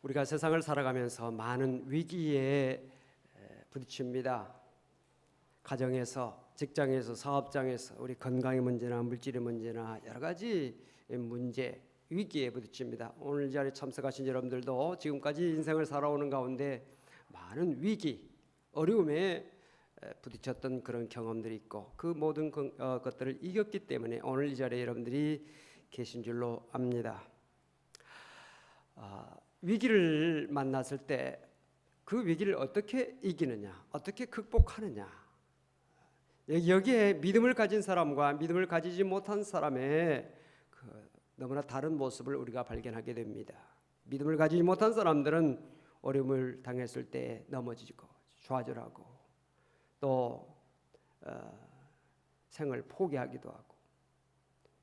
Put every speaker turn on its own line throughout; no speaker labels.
우리가 세상을 살아가면서 많은 위기에 부딪힙니다. 가정에서, 직장에서, 사업장에서, 우리 건강의 문제나 물질의 문제나 여러 가지 문제, 위기에 부딪힙니다. 오늘 이 자리에 참석하신 여러분들도 지금까지 인생을 살아오는 가운데 많은 위기, 어려움에 부딪혔던 그런 경험들이 있고 그 모든 것들을 이겼기 때문에 오늘 이 자리에 여러분들이 계신 줄로 압니다. 위기를 만났을 때 그 위기를 어떻게 이기느냐, 어떻게 극복하느냐, 여기에 믿음을 가진 사람과 믿음을 가지지 못한 사람의 너무나 다른 모습을 우리가 발견하게 됩니다. 믿음을 가지지 못한 사람들은 어려움을 당했을 때 넘어지고 좌절하고 또 생을 포기하기도 하고,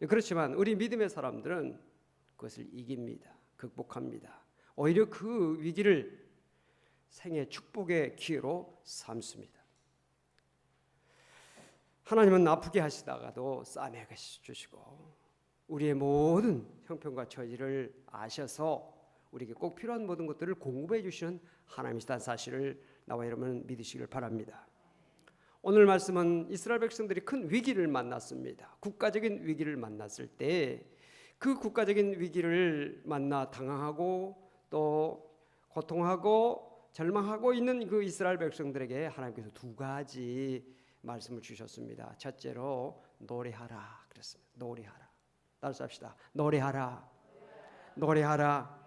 그렇지만 우리 믿음의 사람들은 그것을 이깁니다. 극복합니다. 오히려 그 위기를 생의 축복의 기회로 삼습니다. 하나님은 아프게 하시다가도 싸매게 주시고 우리의 모든 형편과 처지를 아셔서 우리에게 꼭 필요한 모든 것들을 공급해 주시는 하나님이시다는 사실을 나와 여러분 믿으시길 바랍니다. 오늘 말씀은 이스라엘 백성들이 큰 위기를 만났습니다. 국가적인 위기를 만났을 때 그 국가적인 위기를 만나 당황하고 또 고통하고 절망하고 있는 그 이스라엘 백성들에게 하나님께서 두 가지 말씀을 주셨습니다. 첫째로 노래하라 그랬습니다. 노래하라. 따라서 합시다. 노래하라. 노래하라.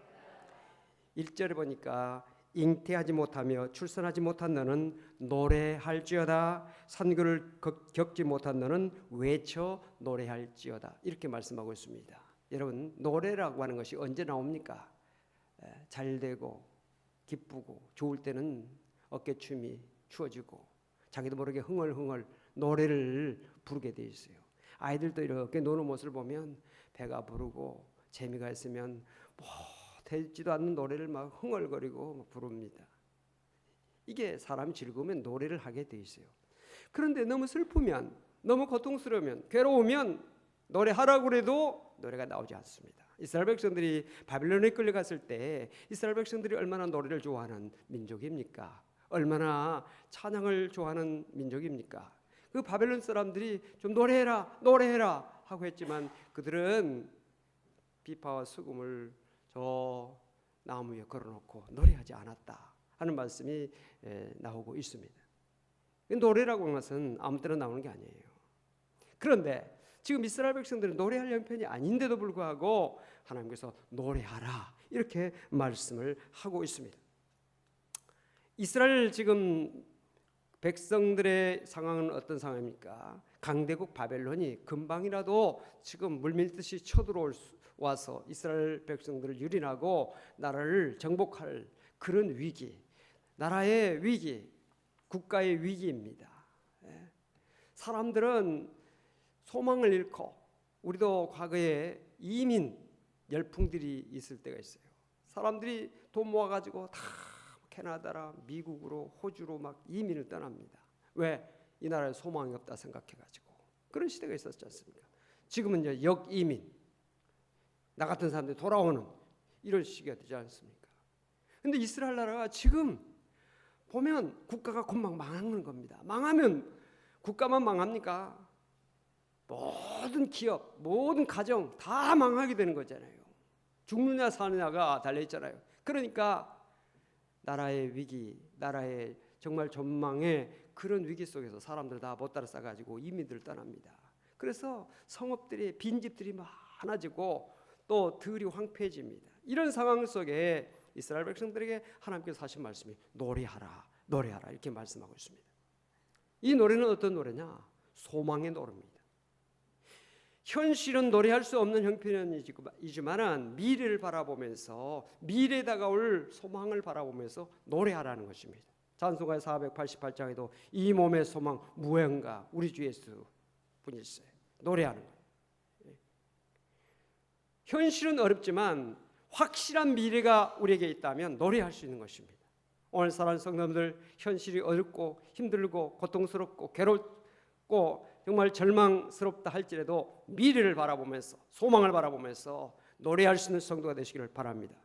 1절에 보니까 잉태하지 못하며 출산하지 못한 너는 노래할지어다. 산고를 겪지 못한 너는 외쳐 노래할지어다. 이렇게 말씀하고 있습니다. 여러분, 노래라고 하는 것이 언제 나옵니까? 잘 되고 기쁘고 좋을 때는 어깨춤이 추어지고 자기도 모르게 흥얼흥얼 노래를 부르게 돼 있어요. 아이들도 이렇게 노는 모습을 보면 배가 부르고 재미가 있으면 되지도 않는 노래를 막 흥얼거리고 막 부릅니다. 이게 사람이 즐거우면 노래를 하게 돼 있어요. 그런데 너무 슬프면, 너무 고통스러우면, 괴로우면 노래하라고 해도 노래가 나오지 않습니다. 이스라엘 백성들이 바빌론에 끌려갔을 때 이스라엘 백성들이 얼마나 노래를 좋아하는 민족입니까? 얼마나 찬양을 좋아하는 민족입니까? 그 바벨론 사람들이 좀 노래해라 노래해라 하고 했지만 그들은 비파와 수금을 저 나무 위에 걸어놓고 노래하지 않았다 하는 말씀이 나오고 있습니다. 노래라고 하는 것은 아무 때나 나오는 게 아니에요. 그런데 지금 이스라엘 백성들은 노래할 형편이 아닌데도 불구하고 하나님께서 노래하라 이렇게 말씀을 하고 있습니다. 이스라엘 지금 백성들의 상황은 어떤 상황입니까? 강대국 바벨론이 금방이라도 지금 물밀듯이 쳐들어와서 이스라엘 백성들을 유린하고 나라를 정복할 그런 위기, 나라의 위기, 국가의 위기입니다. 사람들은 소망을 잃고, 우리도 과거에 이민 열풍들이 있을 때가 있어요. 사람들이 돈 모아가지고 다 캐나다라 미국으로 호주로 막 이민을 떠납니다. 왜? 이 나라에 소망이 없다 생각해가지고. 그런 시대가 있었지 않습니까? 지금은 이제 역이민, 나 같은 사람들이 돌아오는 이런 시기가 되지 않습니까? 근데 이스라엘 나라가 지금 보면 국가가 금방 망하는 겁니다. 망하면 국가만 망합니까? 모든 기업, 모든 가정 다 망하게 되는 거잖아요. 죽느냐 사느냐가 달려있잖아요. 그러니까 나라의 위기, 나라의 정말 전망의 그런 위기 속에서 사람들 다 못 따라 싸가지고 이민들을 떠납니다. 그래서 성읍들이, 빈집들이 많아지고 또 들이 황폐해집니다. 이런 상황 속에 이스라엘 백성들에게 하나님께서 하신 말씀이 노래하라, 노래하라 이렇게 말씀하고 있습니다. 이 노래는 어떤 노래냐? 소망의 노래입니다. 현실은 노래할 수 없는 형편이지만 미래를 바라보면서 미래에 다가올 소망을 바라보면서 노래하라는 것입니다. 찬송가 488장에도 이 몸의 소망 무언가 우리 주 예수 분이시어요. 노래하는 거예요. 현실은 어렵지만 확실한 미래가 우리에게 있다면 노래할 수 있는 것입니다. 오늘 사랑하는 성도님들, 현실이 어렵고 힘들고 고통스럽고 괴롭고 정말 절망스럽다 할지라도 미래를 바라보면서 소망을 바라보면서 노래할 수 있는 성도가 되시기를 바랍니다.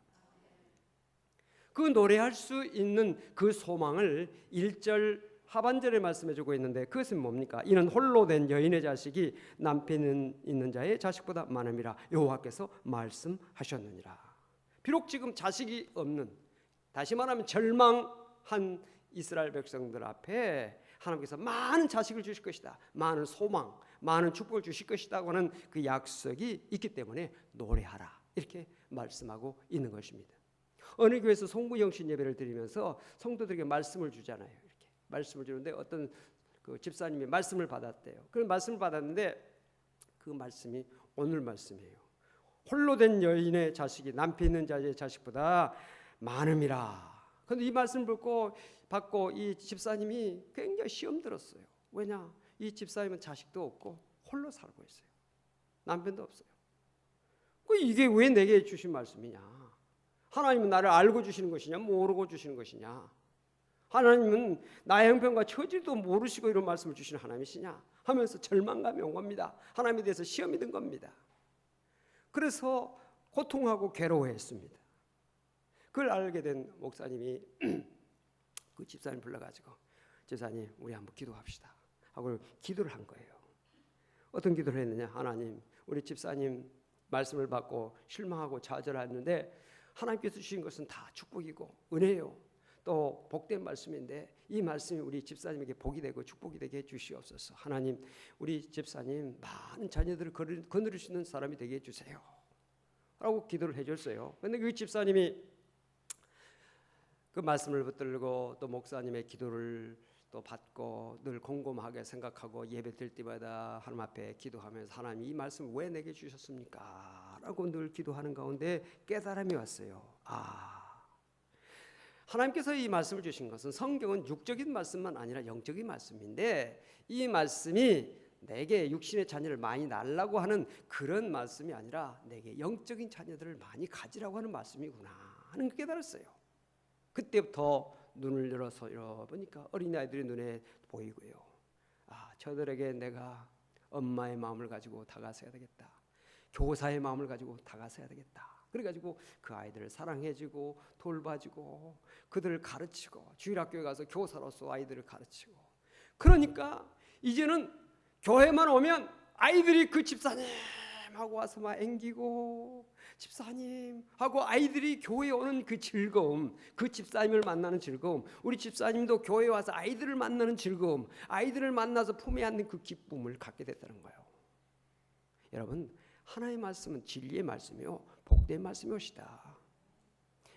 그 노래할 수 있는 그 소망을 1절 하반절에 말씀해주고 있는데 그것은 뭡니까? 이는 홀로 된 여인의 자식이 남편 있는 자의 자식보다 많음이라 여호와께서 말씀하셨느니라. 비록 지금 자식이 없는, 다시 말하면 절망한 이스라엘 백성들 앞에 하나님께서 많은 자식을 주실 것이다, 많은 소망, 많은 축복을 주실 것이라고 하는 그 약속이 있기 때문에 노래하라, 이렇게 말씀하고 있는 것입니다. 어느 교회에서 송구영신 예배를 드리면서 성도들에게 말씀을 주잖아요. 이렇게 말씀을 주는데 어떤 그 집사님이 말씀을 받았대요. 그 말씀을 받았는데 그 말씀이 오늘 말씀이에요. 홀로 된 여인의 자식이 남편 있는 자의 자식보다 많음이라. 그런데 이 말씀을 받고 이 집사님이 굉장히 시험 들었어요. 왜냐? 이 집사님은 자식도 없고 홀로 살고 있어요. 남편도 없어요. 이게 왜 내게 주신 말씀이냐? 하나님은 나를 알고 주시는 것이냐, 모르고 주시는 것이냐? 하나님은 나의 형편과 처지도 모르시고 이런 말씀을 주시는 하나님이시냐? 하면서 절망감이 온 겁니다. 하나님에 대해서 시험이 든 겁니다. 그래서 고통하고 괴로워했습니다. 그걸 알게 된 목사님이 그 집사님 불러가지고 집사님 우리 한번 기도합시다 하고 기도를 한 거예요. 어떤 기도를 했느냐? 하나님, 우리 집사님 말씀을 받고 실망하고 좌절했는데 하나님께서 주신 것은 다 축복이고 은혜요, 또 복된 말씀인데 이 말씀이 우리 집사님에게 복이 되고 축복이 되게 해주시옵소서. 하나님, 우리 집사님 많은 자녀들을 거느릴 수 있는 사람이 되게 해주세요 라고 기도를 해줬어요. 그런데 그 집사님이 그 말씀을 붙들고 또 목사님의 기도를 또 받고 늘 곰곰하게 생각하고 예배 드릴 때마다 하나님 앞에 기도하면서 하나님, 이 말씀 왜 내게 주셨습니까? 라고 늘 기도하는 가운데 깨달음이 왔어요. 하나님께서 이 말씀을 주신 것은, 성경은 육적인 말씀만 아니라 영적인 말씀인데 이 말씀이 내게 육신의 자녀를 많이 낳으라고 하는 그런 말씀이 아니라 내게 영적인 자녀들을 많이 가지라고 하는 말씀이구나 하는 걸 깨달았어요. 그때부터 눈을 열어서 보니까 어린아이들의 눈에 보이고요. 저들에게 내가 엄마의 마음을 가지고 다가서야 되겠다, 교사의 마음을 가지고 다가서야 되겠다. 그래가지고 그 아이들을 사랑해주고 돌봐주고 그들을 가르치고 주일학교에 가서 교사로서 아이들을 가르치고, 그러니까 이제는 교회만 오면 아이들이 그 집사님하고 와서 막 앵기고 집사님 하고 아이들이 교회에 오는 그 즐거움, 그 집사님을 만나는 즐거움, 우리 집사님도 교회에 와서 아이들을 만나는 즐거움, 아이들을 만나서 품에 안는 그 기쁨을 갖게 됐다는 거예요. 여러분, 하나님의 말씀은 진리의 말씀이요 복된 말씀이옵시다.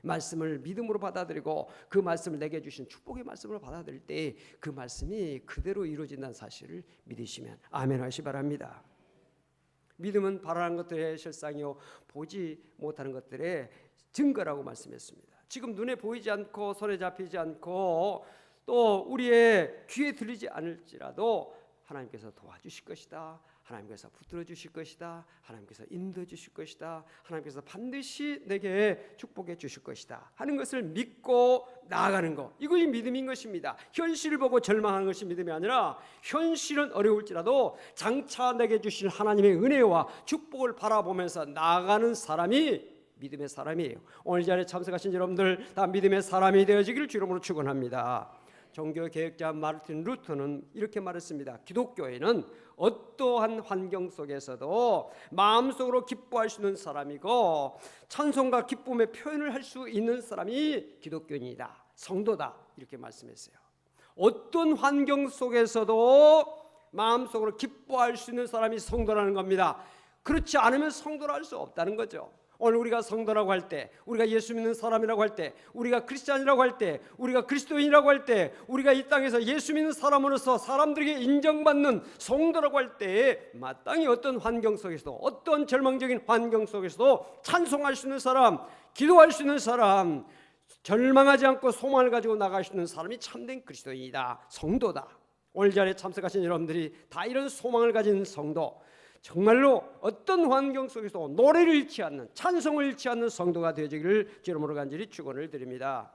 말씀을 믿음으로 받아들이고 그 말씀을 내게 주신 축복의 말씀으로 받아들일 때 그 말씀이 그대로 이루어진다는 사실을 믿으시면 아멘 하시 바랍니다. 믿음은 바라는 것들의 실상이요 보지 못하는 것들의 증거라고 말씀했습니다. 지금 눈에 보이지 않고 손에 잡히지 않고 또 우리의 귀에 들리지 않을지라도 하나님께서 도와주실 것이다, 하나님께서 붙들어 주실 것이다, 하나님께서 인도해 주실 것이다, 하나님께서 반드시 내게 축복해 주실 것이다 하는 것을 믿고 나아가는 것, 이것이 믿음인 것입니다. 현실을 보고 절망하는 것이 믿음이 아니라 현실은 어려울지라도 장차 내게 주실 하나님의 은혜와 축복을 바라보면서 나아가는 사람이 믿음의 사람이에요. 오늘 이 자리에 참석하신 여러분들 다 믿음의 사람이 되어지기를 주 이름으로 축원합니다. 종교 개혁자 마르틴 루터는 이렇게 말했습니다. 기독교인은 어떠한 환경 속에서도 마음속으로 기뻐할 수 있는 사람이고 찬송과 기쁨의 표현을 할 수 있는 사람이 기독교인이다, 성도다, 이렇게 말씀했어요. 어떤 환경 속에서도 마음속으로 기뻐할 수 있는 사람이 성도라는 겁니다. 그렇지 않으면 성도라 할 수 없다는 거죠. 오늘 우리가 성도라고 할 때, 우리가 예수 믿는 사람이라고 할 때, 우리가 크리스찬이라고 할 때, 우리가 그리스도인이라고 할 때, 우리가 이 땅에서 예수 믿는 사람으로서 사람들에게 인정받는 성도라고 할 때 마땅히 어떤 환경 속에서도, 어떤 절망적인 환경 속에서도 찬송할 수 있는 사람, 기도할 수 있는 사람, 절망하지 않고 소망을 가지고 나갈 수 있는 사람이 참된 그리스도인이다, 성도다. 오늘 자리에 참석하신 여러분들이 다 이런 소망을 가진 성도, 정말로 어떤 환경 속에서 노래를 잃지 않는, 찬송을 잃지 않는 성도가 되어지기를 주님으로 간절히 축원을 드립니다.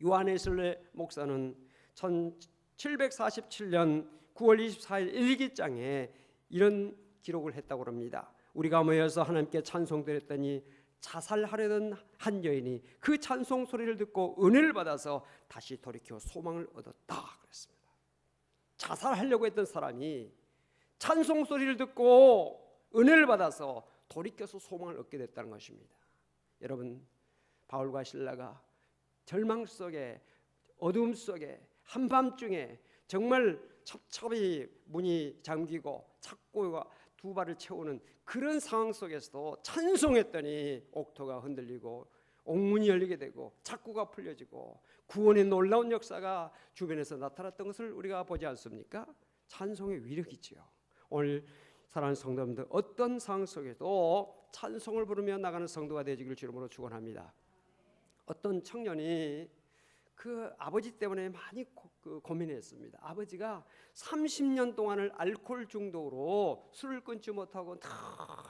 요한 웨슬리 목사는 1747년 9월 24일 일기장에 이런 기록을 했다고 합니다. 우리가 모여서 하나님께 찬송드렸더니 자살하려던 한 여인이 그 찬송 소리를 듣고 은혜를 받아서 다시 돌이켜 소망을 얻었다 그랬습니다. 자살하려고 했던 사람이 찬송 소리를 듣고 은혜를 받아서 돌이켜서 소망을 얻게 됐다는 것입니다. 여러분, 바울과 실라가 절망 속에, 어둠 속에, 한밤중에 정말 첩첩이 문이 잠기고 착고가 두 발을 채우는 그런 상황 속에서도 찬송했더니 옥토가 흔들리고 옥문이 열리게 되고 착고가 풀려지고 구원의 놀라운 역사가 주변에서 나타났던 것을 우리가 보지 않습니까? 찬송의 위력이지요. 오늘 사랑하는 성도님들, 어떤 상황 속에도 찬송을 부르며 나가는 성도가 되시기를 주님으로 축원합니다. 어떤 청년이 그 아버지 때문에 많이 고민했습니다. 아버지가 30년 동안을 알코올 중독으로 술을 끊지 못하고 다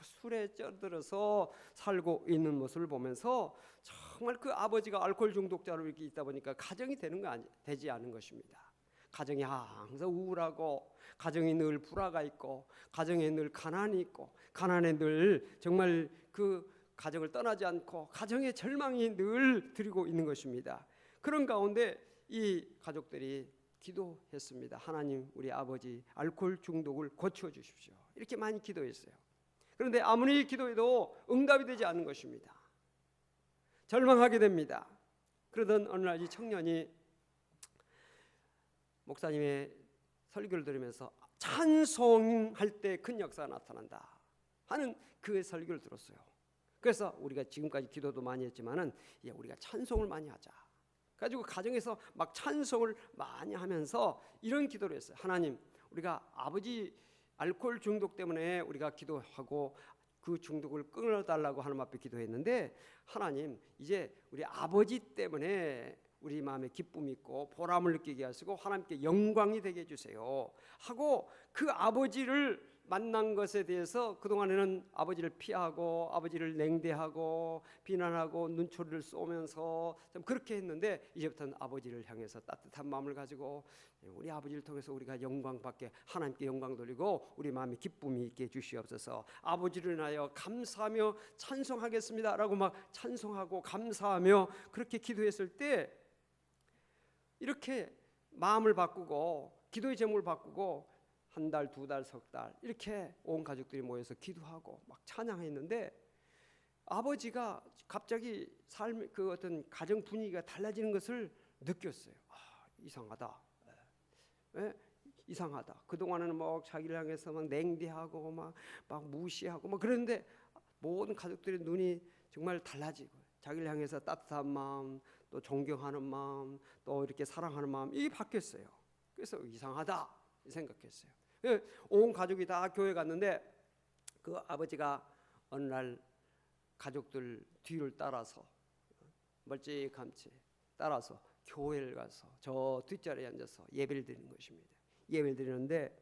술에 쪄들어서 살고 있는 모습을 보면서 정말 그 아버지가 알코올 중독자로 이렇게 있다 보니까 가정이 되지 않은 것입니다. 가정이 항상 우울하고, 가정이 늘 불화가 있고, 가정에 늘 가난이 있고, 가난에 늘 정말 그 가정을 떠나지 않고 가정의 절망이 늘 드리고 있는 것입니다. 그런 가운데 이 가족들이 기도했습니다. 하나님, 우리 아버지 알코올 중독을 고쳐 주십시오. 이렇게 많이 기도했어요. 그런데 아무리 기도해도 응답이 되지 않는 것입니다. 절망하게 됩니다. 그러던 어느 날 이 청년이 목사님의 설교를 들으면서 찬송할 때 큰 역사가 나타난다 하는 그 설교를 들었어요. 그래서 우리가 지금까지 기도도 많이 했지만은 우리가 찬송을 많이 하자. 가지고 가정에서 막 찬송을 많이 하면서 이런 기도를 했어요. 하나님, 우리가 아버지 알코올 중독 때문에 우리가 기도하고 그 중독을 끊어달라고 하나님 앞에 기도했는데, 하나님, 이제 우리 아버지 때문에 우리 마음에 기쁨이 있고 보람을 느끼게 하시고 하나님께 영광이 되게 해주세요 하고, 그 아버지를 만난 것에 대해서 그동안에는 아버지를 피하고 아버지를 냉대하고 비난하고 눈초리를 쏘면서 좀 그렇게 했는데, 이제부터는 아버지를 향해서 따뜻한 마음을 가지고 우리 아버지를 통해서 우리가 영광 받게, 하나님께 영광 돌리고 우리 마음에 기쁨이 있게 해주시옵소서. 아버지를 인하여 감사하며 찬송하겠습니다 라고 막 찬송하고 감사하며 그렇게 기도했을 때, 이렇게 마음을 바꾸고 기도의 제목을 바꾸고 한 달, 두 달, 석 달 이렇게 온 가족들이 모여서 기도하고 막 찬양했는데, 아버지가 갑자기 삶, 그 어떤 가정 분위기가 달라지는 것을 느꼈어요. 이상하다. 이상하다. 그동안에는 막 자기를 향해서 막 냉대하고 막 무시하고 막 그랬는데, 모든 가족들의 눈이 정말 달라지고 자기를 향해서 따뜻한 마음, 또 존경하는 마음, 또 이렇게 사랑하는 마음, 이게 바뀌었어요. 그래서 이상하다 생각했어요. 온 가족이 다 교회 갔는데, 그 아버지가 어느 날 가족들 뒤를 따라서 멀찌감치 따라서 교회를 가서 저 뒷자리에 앉아서 예배를 드리는 것입니다. 예배를 드리는데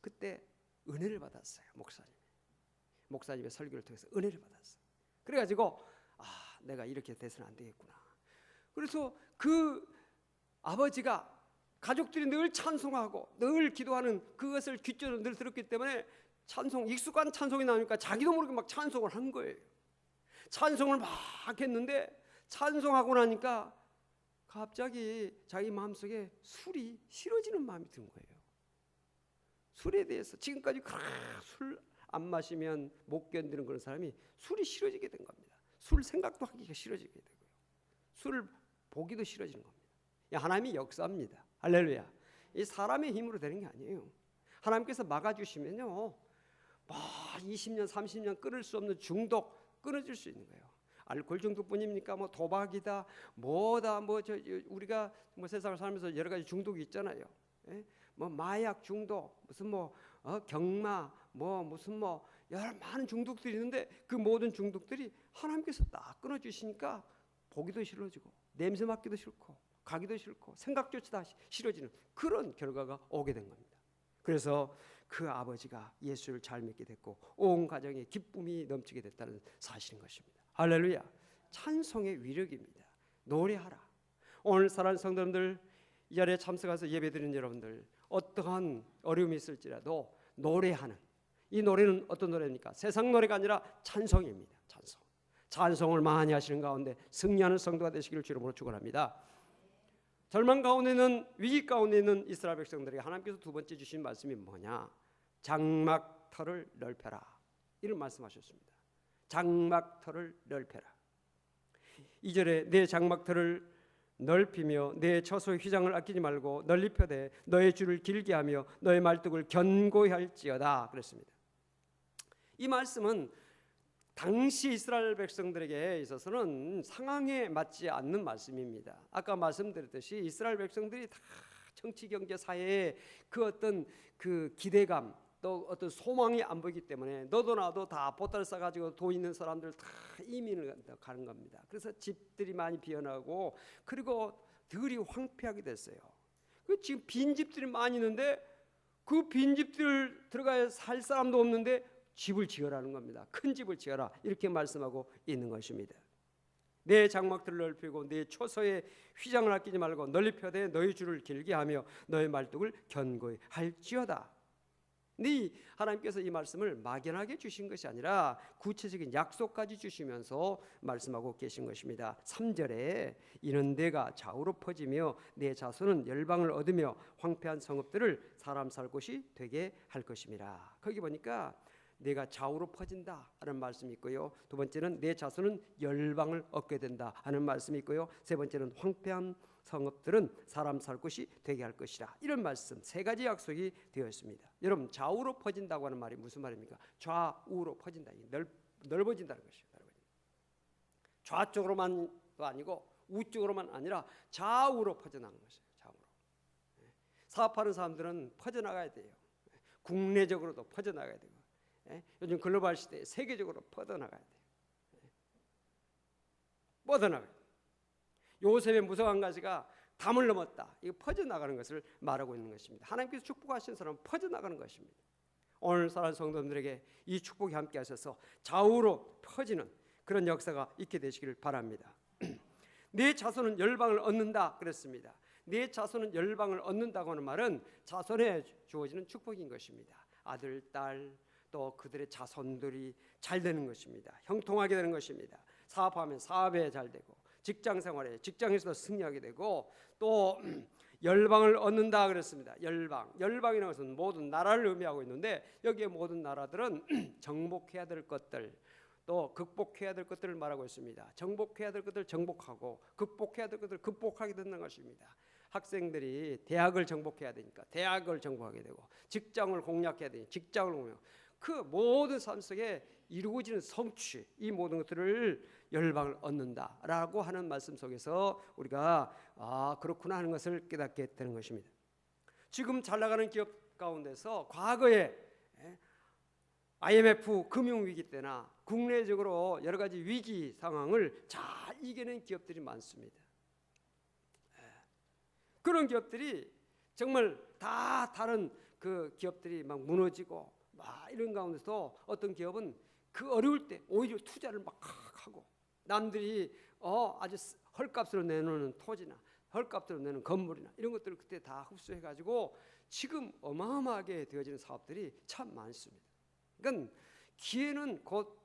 그때 은혜를 받았어요. 목사님의 설교를 통해서 은혜를 받았어요. 그래가지고 내가 이렇게 돼서는 안 되겠구나. 그래서 그 아버지가 가족들이 늘 찬송하고 늘 기도하는 그것을 귓줄로 늘 들었기 때문에 익숙한 찬송이 나오니까 자기도 모르게 막 찬송을 한 거예요. 찬송을 막 했는데, 찬송하고 나니까 갑자기 자기 마음속에 술이 싫어지는 마음이 든 거예요. 술에 대해서 지금까지 술 안 마시면 못 견디는 그런 사람이 술이 싫어지게 된 겁니다. 술 생각도 하기가 싫어지게 되고요. 술을 보기도 싫어지는 겁니다. 하나님이 역사합니다. 할렐루야. 이 사람의 힘으로 되는 게 아니에요. 하나님께서 막아주시면요, 20년 30년 끊을 수 없는 중독 끊어질 수 있는 거예요. 알코올 중독뿐입니까? 도박이다, 뭐다, 우리가 세상을 살면서 여러 가지 중독이 있잖아요. 마약 중독, 무슨 경마, 무슨 여러 많은 중독들이 있는데, 그 모든 중독들이 하나님께서 딱 끊어주시니까 보기도 싫어지고 냄새 맡기도 싫고 가기도 싫고 생각조차 다 싫어지는 그런 결과가 오게 된 겁니다. 그래서 그 아버지가 예수를 잘 믿게 됐고 온 가정에 기쁨이 넘치게 됐다는 사실인 것입니다. 할렐루야. 찬송의 위력입니다. 노래하라. 오늘 사랑하는 성도님들, 이 자리에 참석해서 예배드리는 여러분들, 어떠한 어려움이 있을지라도 노래하는, 이 노래는 어떤 노래입니까? 세상 노래가 아니라 찬송입니다. 찬송을 많이 하시는 가운데 승리하는 성도가 되시기를 주로 이름으로 축원합니다. 절망 가운데 있는, 위기 가운데 있는 이스라엘 백성들에게 하나님께서 두 번째 주신 말씀이 뭐냐? 장막터를 넓혀라, 이런 말씀하셨습니다. 장막터를 넓혀라. 2절에 내 장막터를 넓히며 내 처소의 휘장을 아끼지 말고 널리 펴되 너의 줄을 길게 하며 너의 말뚝을 견고히 할지어다 그랬습니다. 이 말씀은 당시 이스라엘 백성들에게 있어서는 상황에 맞지 않는 말씀입니다. 아까 말씀드렸듯이 이스라엘 백성들이 다 정치, 경제, 사회에 그 어떤 그 기대감, 또 어떤 소망이 안 보이기 때문에 너도 나도 다 보따리 싸가지고 돈 있는 사람들 다 이민을 가는 겁니다. 그래서 집들이 많이 비어나고, 그리고 들이 황폐하게 됐어요. 지금 빈 집들이 많이 있는데 그 빈 집들 들어가야 살 사람도 없는데 집을 지어라는 겁니다. 큰 집을 지어라, 이렇게 말씀하고 있는 것입니다. 내 장막들을 넓히고 내 초소의 휘장을 아끼지 말고 널리 펴되 너희 줄을 길게 하며 너희 말뚝을 견고히 할지어다. 네, 하나님께서 이 말씀을 막연하게 주신 것이 아니라 구체적인 약속까지 주시면서 말씀하고 계신 것입니다. 3절에 이는 내가 좌우로 퍼지며 내 자손은 열방을 얻으며 황폐한 성읍들을 사람 살 곳이 되게 할 것임이라. 거기 보니까 내가 좌우로 퍼진다 하는 말씀이 있고요, 두 번째는 내 자손은 열방을 얻게 된다 하는 말씀이 있고요, 세 번째는 황폐한 성읍들은 사람 살 곳이 되게 할 것이라. 이런 말씀 세 가지 약속이 되어 있습니다. 여러분, 좌우로 퍼진다고 하는 말이 무슨 말입니까? 좌우로 퍼진다, 넓어진다는 것이에요. 좌쪽으로만도 아니고 우쪽으로만 아니라 좌우로 퍼져나가는 것이에요. 좌우로. 사업하는 사람들은 퍼져나가야 돼요. 국내적으로도 퍼져나가야 되고, 요즘 글로벌 시대에 세계적으로 뻗어나가야 돼요. 뻗어나가야 돼요. 요셉의 무성한 가지가 담을 넘었다, 이거 퍼져나가는 것을 말하고 있는 것입니다. 하나님께서 축복하신 사람은 퍼져나가는 것입니다. 오늘 사랑하는 성도들에게 이 축복이 함께 하셔서 좌우로 퍼지는 그런 역사가 있게 되시기를 바랍니다. 내 자손은 열방을 얻는다 그랬습니다. 내 자손은 열방을 얻는다고 하는 말은 자손에 주어지는 축복인 것입니다. 아들, 딸, 또 그들의 자손들이 잘 되는 것입니다. 형통하게 되는 것입니다. 사업하면 사업에 잘 되고, 직장 생활에 직장에서도 승리하게 되고, 또 열방을 얻는다 그랬습니다. 열방이라는 것은 모든 나라를 의미하고 있는데, 여기에 모든 나라들은 정복해야 될 것들, 또 극복해야 될 것들을 말하고 있습니다. 정복해야 될 것들을 정복하고 극복해야 될 것들을 극복하게 된다는 것입니다. 학생들이 대학을 정복해야 되니까 대학을 정복하게 되고, 직장을 공략해야 되니 직장을 공략, 그 모든 삶 속에 이루어지는 성취, 이 모든 것들을 열방을 얻는다라고 하는 말씀 속에서 우리가 그렇구나 하는 것을 깨닫게 되는 것입니다. 지금 잘 나가는 기업 가운데서 과거에 IMF 금융위기 때나 국내적으로 여러 가지 위기 상황을 잘 이겨낸 기업들이 많습니다. 그런 기업들이 정말 다 다른 그 기업들이 막 무너지고 막 이런 가운데서 어떤 기업은 그 어려울 때 오히려 투자를 막 하고, 남들이 아주 헐값으로 내놓는 토지나 헐값으로 내는 건물이나 이런 것들을 그때 다 흡수해가지고 지금 어마어마하게 되어지는 사업들이 참 많습니다. 그러니까 기회는 곧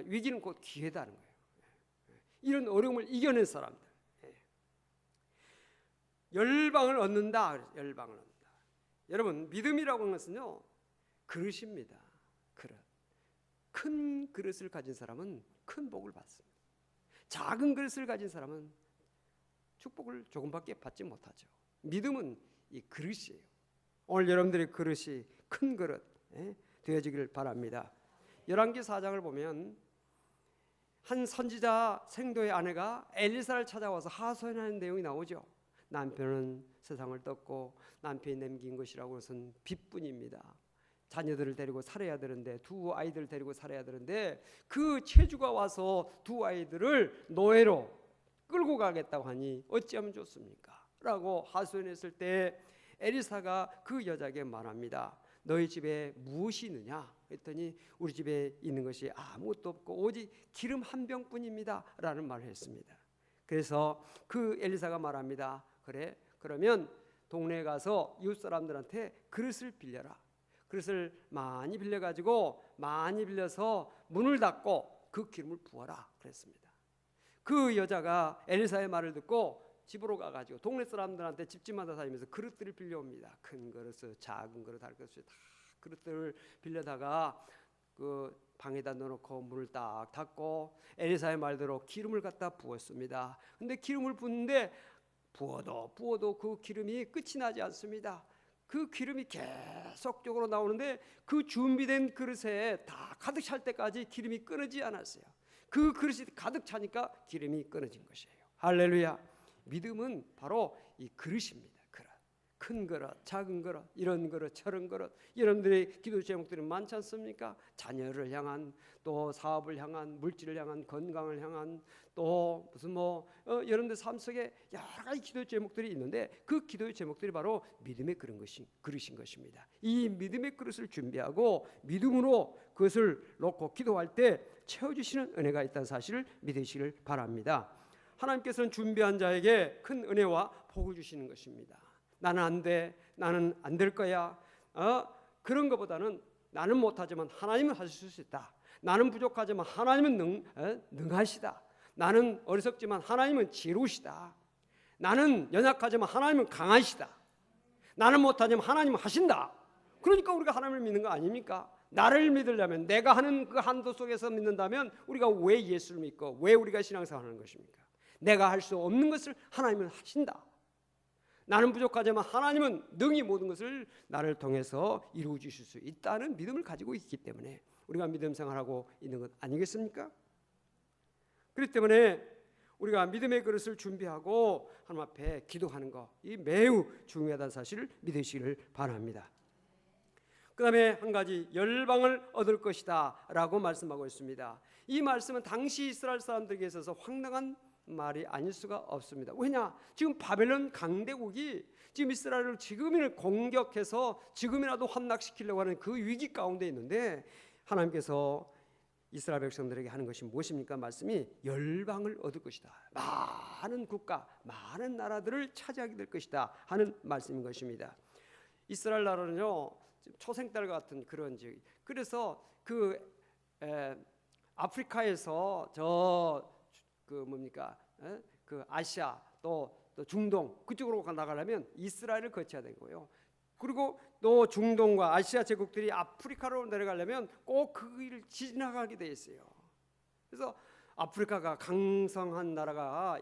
위기는 곧 기회다는 거예요. 이런 어려움을 이겨낸 사람들, 열방을 얻는다. 열방을 얻는다. 여러분, 믿음이라고 하는 것은요, 그릇입니다. 그릇. 큰 그릇을 가진 사람은 큰 복을 받습니다. 작은 그릇을 가진 사람은 축복을 조금밖에 받지 못하죠. 믿음은 이 그릇이에요. 오늘 여러분들의 그릇이 큰 그릇 되어지기를 바랍니다. 열왕기 4장을 보면 한 선지자 생도의 아내가 엘리사를 찾아와서 하소연하는 내용이 나오죠. 남편은 세상을 떴고 남편이 남긴 것이라고 해서는 빚뿐입니다. 자녀들을 데리고 살아야 되는데, 두 아이들을 데리고 살아야 되는데 그 체주가 와서 두 아이들을 노예로 끌고 가겠다고 하니 어찌하면 좋습니까? 라고 하소연했을 때 엘리사가 그 여자에게 말합니다. 너희 집에 무엇이 있느냐? 했더니 우리 집에 있는 것이 아무것도 없고 오직 기름 한 병뿐입니다 라는 말을 했습니다. 그래서 그 엘리사가 말합니다. 그래, 그러면 동네에 가서 이웃 사람들한테 그릇을 빌려라. 그릇을 많이 빌려가지고 많이 빌려서 문을 닫고 그 기름을 부어라 그랬습니다. 그 여자가 엘리사의 말을 듣고 집으로 가가지고 동네 사람들한테 집집마다 다니면서 그릇들을 빌려옵니다. 큰 그릇, 작은 그릇, 할 것을 다 그릇들을 빌려다가 그 방에다 넣어놓고 문을 딱 닫고 엘리사의 말대로 기름을 갖다 부었습니다. 근데 기름을 붓는데 부어도 그 기름이 끝이 나지 않습니다. 그 기름이 계속적으로 나오는데 그 준비된 그릇에 다 가득 찰 때까지 기름이 끊어지지 않았어요. 그 그릇이 가득 차니까 기름이 끊어진 것이에요. 할렐루야. 믿음은 바로 이 그릇입니다. 그릇. 큰 그릇, 작은 그릇, 이런 그릇, 저런 그릇. 여러분들의 기도 제목들이 많지 않습니까? 자녀를 향한, 또 사업을 향한, 물질을 향한, 건강을 향한, 또 무슨 여러분들 삶 속에 여러 가지 기도 제목들이 있는데 그 기도의 제목들이 바로 믿음의 그릇인 것입니다. 이 믿음의 그릇을 준비하고 믿음으로 그것을 놓고 기도할 때 채워주시는 은혜가 있다는 사실을 믿으시길 바랍니다. 하나님께서는 준비한 자에게 큰 은혜와 복을 주시는 것입니다. 나는 안 돼, 나는 안 될 거야, 그런 것보다는 나는 못하지만 하나님은 하실 수 있다. 나는 부족하지만 하나님은 능하시다. 나는 어리석지만 하나님은 지혜로우시다. 나는 연약하지만 하나님은 강하시다. 나는 못하지만 하나님은 하신다. 그러니까 우리가 하나님을 믿는 거 아닙니까? 나를 믿으려면, 내가 하는 그 한도 속에서 믿는다면 우리가 왜 예수를 믿고 왜 우리가 신앙생활을 하는 것입니까? 내가 할 수 없는 것을 하나님은 하신다. 나는 부족하지만 하나님은 능히 모든 것을 나를 통해서 이루어 주실 수 있다는 믿음을 가지고 있기 때문에 우리가 믿음 생활하고 있는 것 아니겠습니까? 그렇기 때문에 우리가 믿음의 그릇을 준비하고 하나님 앞에 기도하는 것, 이 매우 중요하다는 사실을 믿으시기를 바랍니다. 그 다음에 한 가지, 열방을 얻을 것이다 라고 말씀하고 있습니다. 이 말씀은 당시 이스라엘 사람들에게 있어서 황당한 말이 아닐 수가 없습니다. 왜냐? 지금 바벨론 강대국이 지금 이스라엘을 지금이라도 공격해서 지금이라도 함락시키려고 하는 그 위기 가운데 있는데 하나님께서 이스라엘 백성들에게 하는 것이 무엇입니까? 말씀이 열방을 얻을 것이다. 많은 국가, 많은 나라들을 차지하게 될 것이다 하는 말씀인 것입니다. 이스라엘 나라는요, 초생딸 같은 그런 지. 그래서 아프리카에서 그 아시아 또 중동 그쪽으로 나가려면 이스라엘을 거쳐야 되고요. 그리고 또 중동과 아시아 제국들이 아프리카로 내려가려면 꼭 그 길을 지나가게 돼 있어요. 그래서 아프리카가 강성한 나라가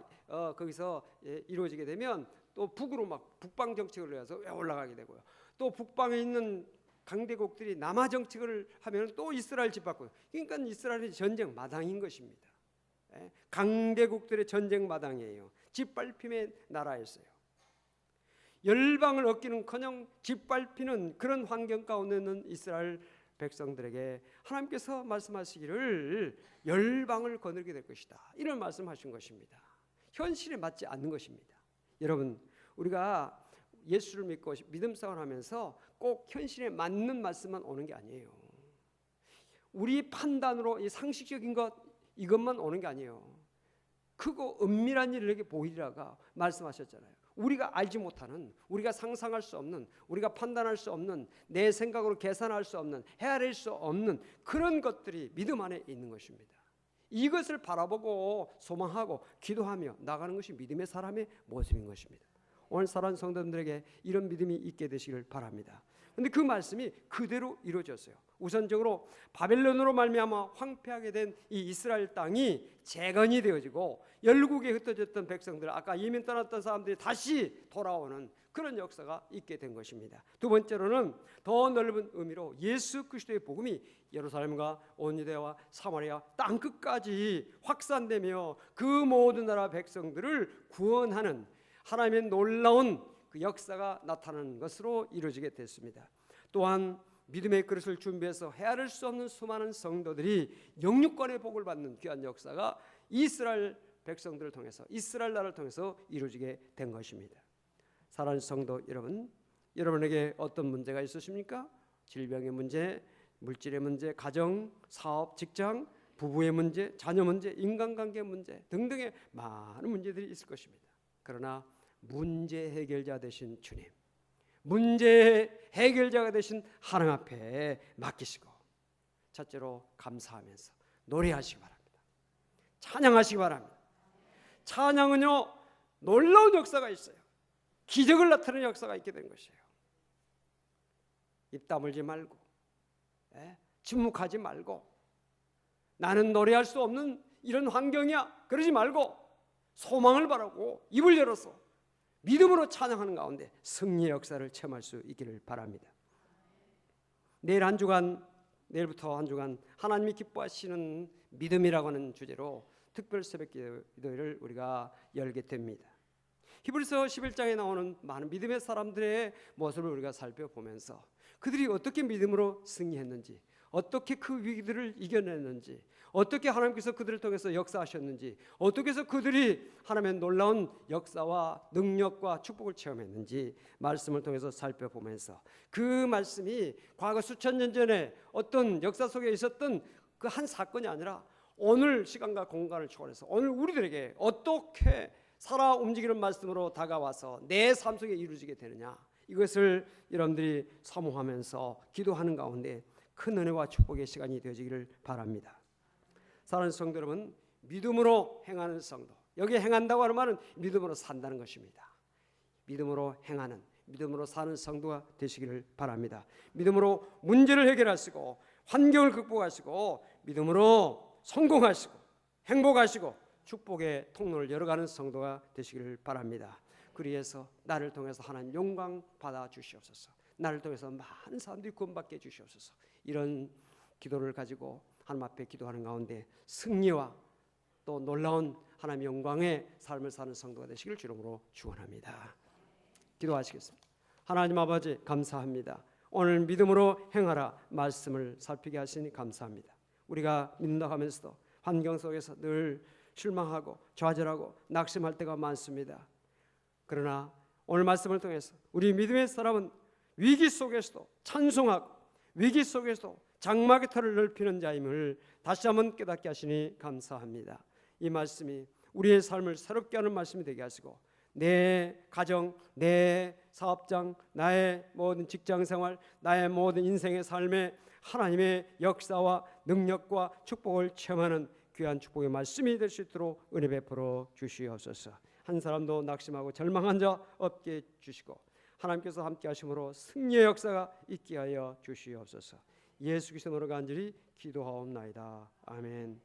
거기서 이루어지게 되면 또 북으로 막 북방 정책을 해서 올라가게 되고요. 또 북방에 있는 강대국들이 남하 정책을 하면 또 이스라엘 짓밟고, 그러니까 이스라엘이 전쟁 마당인 것입니다. 강대국들의 전쟁 마당이에요. 짓밟힘의 나라였어요. 열방을 얻기는커녕 짓밟히는 그런 환경 가운데 있는 이스라엘 백성들에게 하나님께서 말씀하시기를 열방을 거느리게 될 것이다, 이런 말씀하신 것입니다. 현실에 맞지 않는 것입니다. 여러분, 우리가 예수를 믿고 믿음 생활하면서 꼭 현실에 맞는 말씀만 오는 게 아니에요. 우리 판단으로 이 상식적인 것 이것만 오는 게 아니에요. 크고 은밀한 일을 내게 보이리라가 말씀하셨잖아요. 우리가 알지 못하는, 우리가 상상할 수 없는, 우리가 판단할 수 없는, 내 생각으로 계산할 수 없는, 헤아릴 수 없는 그런 것들이 믿음 안에 있는 것입니다. 이것을 바라보고 소망하고 기도하며 나가는 것이 믿음의 사람의 모습인 것입니다. 오늘 사랑하는 성도님들에게 이런 믿음이 있게 되시길 바랍니다. 그런데 그 말씀이 그대로 이루어졌어요. 우선적으로 바벨론으로 말미암아 황폐하게 된 이 이스라엘 땅이 재건이 되어지고 열국에 흩어졌던 백성들, 아까 이민 떠났던 사람들이 다시 돌아오는 그런 역사가 있게 된 것입니다. 두 번째로는 더 넓은 의미로 예수 그리스도의 복음이 예루살렘과 온 유대와 사마리아 땅 끝까지 확산되며 그 모든 나라 백성들을 구원하는 하나님의 놀라운 그 역사가 나타나는 것으로 이루어지게 됐습니다. 또한 믿음의 그릇을 준비해서 헤아릴 수 없는 수많은 성도들이 영육권의 복을 받는 귀한 역사가 이스라엘 백성들을 통해서, 이스라엘 나라를 통해서 이루어지게 된 것입니다. 사랑하는 성도 여러분, 여러분에게 어떤 문제가 있으십니까? 질병의 문제, 물질의 문제, 가정, 사업, 직장, 부부의 문제, 자녀 문제, 인간관계 문제 등등의 많은 문제들이 있을 것입니다. 그러나 문제 해결자 되신 주님, 문제의 해결자가 되신 하나님 앞에 맡기시고, 첫째로 감사하면서 노래하시기 바랍니다. 찬양하시기 바랍니다. 찬양은요, 놀라운 역사가 있어요. 기적을 나타내는 역사가 있게 된 것이에요. 입 다물지 말고, 침묵하지 말고, 나는 노래할 수 없는 이런 환경이야, 그러지 말고 소망을 바라고 입을 열어서 믿음으로 찬양하는 가운데 승리의 역사를 체험할 수 있기를 바랍니다. 내일부터 한 주간 하나님이 기뻐하시는 믿음이라고 하는 주제로 특별 새벽 기도회를 우리가 열게 됩니다. 히브리서 11장에 나오는 많은 믿음의 사람들의 모습을 우리가 살펴보면서 그들이 어떻게 믿음으로 승리했는지, 어떻게 그 위기들을 이겨냈는지, 어떻게 하나님께서 그들을 통해서 역사하셨는지, 어떻게 해서 그들이 하나님의 놀라운 역사와 능력과 축복을 체험했는지 말씀을 통해서 살펴보면서 그 말씀이 과거 수천 년 전에 어떤 역사 속에 있었던 그 한 사건이 아니라 오늘 시간과 공간을 초월해서 오늘 우리들에게 어떻게 살아 움직이는 말씀으로 다가와서 내 삶 속에 이루어지게 되느냐, 이것을 여러분들이 사모하면서 기도하는 가운데 큰 은혜와 축복의 시간이 되어지기를 바랍니다. 사랑하는 성도 여러분, 믿음으로 행하는 성도, 여기 행한다고 하는 말은 믿음으로 산다는 것입니다. 믿음으로 행하는, 믿음으로 사는 성도가 되시기를 바랍니다. 믿음으로 문제를 해결하시고 환경을 극복하시고 믿음으로 성공하시고 행복하시고 축복의 통로를 열어가는 성도가 되시기를 바랍니다. 그리해서 나를 통해서 하나님 영광 받아 주시옵소서. 나를 통해서 많은 사람들이 구원받게 해주시옵소서. 이런 기도를 가지고 하나님 앞에 기도하는 가운데 승리와 또 놀라운 하나님의 영광의 삶을 사는 성도가 되시길 주름으로 축원합니다. 기도하시겠습니다. 하나님 아버지, 감사합니다. 오늘 믿음으로 행하라 말씀을 살피게 하시니 감사합니다. 우리가 믿는다 하면서도 환경 속에서 늘 실망하고 좌절하고 낙심할 때가 많습니다. 그러나 오늘 말씀을 통해서 우리 믿음의 사람은 위기 속에서도 찬송하고 위기 속에서도 장막의 털을 넓히는 자임을 다시 한번 깨닫게 하시니 감사합니다. 이 말씀이 우리의 삶을 새롭게 하는 말씀이 되게 하시고 내 가정, 내 사업장, 나의 모든 직장생활, 나의 모든 인생의 삶에 하나님의 역사와 능력과 축복을 체험하는 귀한 축복의 말씀이 될 수 있도록 은혜 베풀어 주시옵소서. 한 사람도 낙심하고 절망한 자 없게 해주시고 하나님께서 함께 하심으로 승리의 역사가 있게 하여 주시옵소서. 예수 그리스도로 간절히 기도하옵나이다. 아멘.